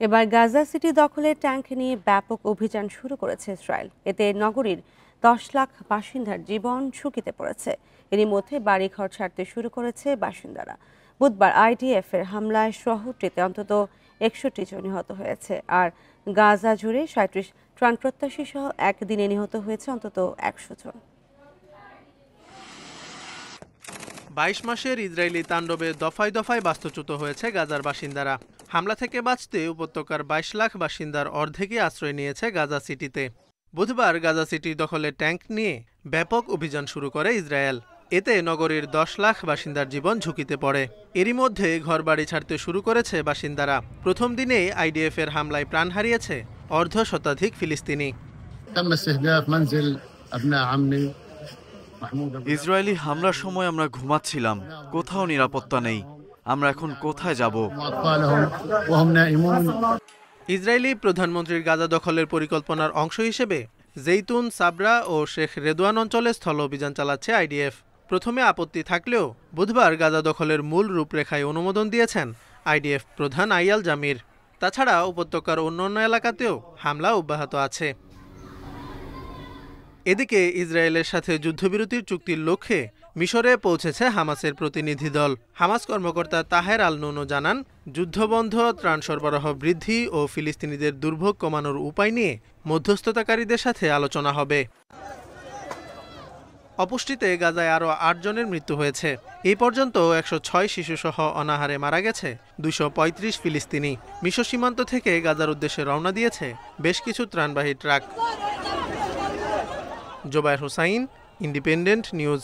এবার গাজা সিটি দখলের ট্যাঙ্ক নিয়ে ব্যাপক অভিযান শুরু করেছে ইসরায়েল। এতে নগরীর 10 লাখ বাসিন্দার জীবন ঝুঁকিতে পড়েছে। এরই মধ্যে বাড়িঘর ছাড়তে শুরু করেছে বাসিন্দারা। বুধবার আইডিএফ এর হামলায় শহরটিতে অন্তত 61 জন নিহত হয়েছে, আর গাজা জুড়ে 37 ত্রাণ প্রত্যাশী সহ একদিনে নিহত হয়েছে অন্তত 100 জন। 22 মাসের ইসরায়েলি তাণ্ডবে দফায় দফায় বাস্তুচ্যুত হয়েছে গাজার বাসিন্দারা। হামলা থেকে বাঁচতে উপত্যকার 22 লাখ বাসিন্দার অর্ধেকই আশ্রয় নিয়েছে গাজা সিটিতে। বুধবার গাজা সিটি দখলের ট্যাঙ্ক নিয়ে ব্যাপক অভিযান শুরু করে ইসরায়েল। এতে নগরীর 10 লাখ বাসিন্দার জীবন ঝুঁকিতে পড়ে। এরই মধ্যে ঘরবাড়ি ছাড়তে শুরু করেছে বাসিন্দারা। প্রথম দিনেই আইডিএফ এর হামলায় প্রাণ হারিয়েছে অর্ধশতাধিক ফিলিস্তিনি। ইসরায়েলি হামলার সময় আমরা ঘুমাচ্ছিলাম, কোথাও নিরাপত্তা নেই। আমরা এখন কোথায় যাব? ইসরায়েলি প্রধানমন্ত্রীর গাজা দখলের পরিকল্পনার অংশ হিসেবে জেইতুন, সাবরা ও শেখ রেদওয়ান অঞ্চলে স্থল অভিযান চালাচ্ছে আইডিএফ। প্রথমে আপত্তি থাকলেও বুধবার গাজা দখলের মূল রূপরেখায় অনুমোদন দিয়েছেন আইডিএফ প্রধান আইয়াল জামির। তাছাড়া উপত্যকার অন্যান্য এলাকাতেও হামলা অব্যাহত আছে। এদিকে ইসরায়েলের সাথে যুদ্ধবিরতির চুক্তির লক্ষ্যে মিশরে পৌঁছেছে হামাসের প্রতিনিধি দল। হামাস কর্মকর্তা তাহের আল নুনো জানান, যুদ্ধবন্ধ, ত্রাণ সরবরাহ বৃদ্ধি ও ফিলিস্তিনিদের দুর্ভোগ কমানোর উপায় নিয়ে মধ্যস্থতাকারীদের সাথে আলোচনা হবে। অপুষ্টিতে গাজায় আরও 8 জনের মৃত্যু হয়েছে। এই পর্যন্ত 106 শিশুসহ অনাহারে মারা গেছে 235 ফিলিস্তিনি। মিশর সীমান্ত থেকে গাজার উদ্দেশ্যে রওনা দিয়েছে বেশ কিছু ত্রাণবাহী truck. Zobayer Hossain, independent news.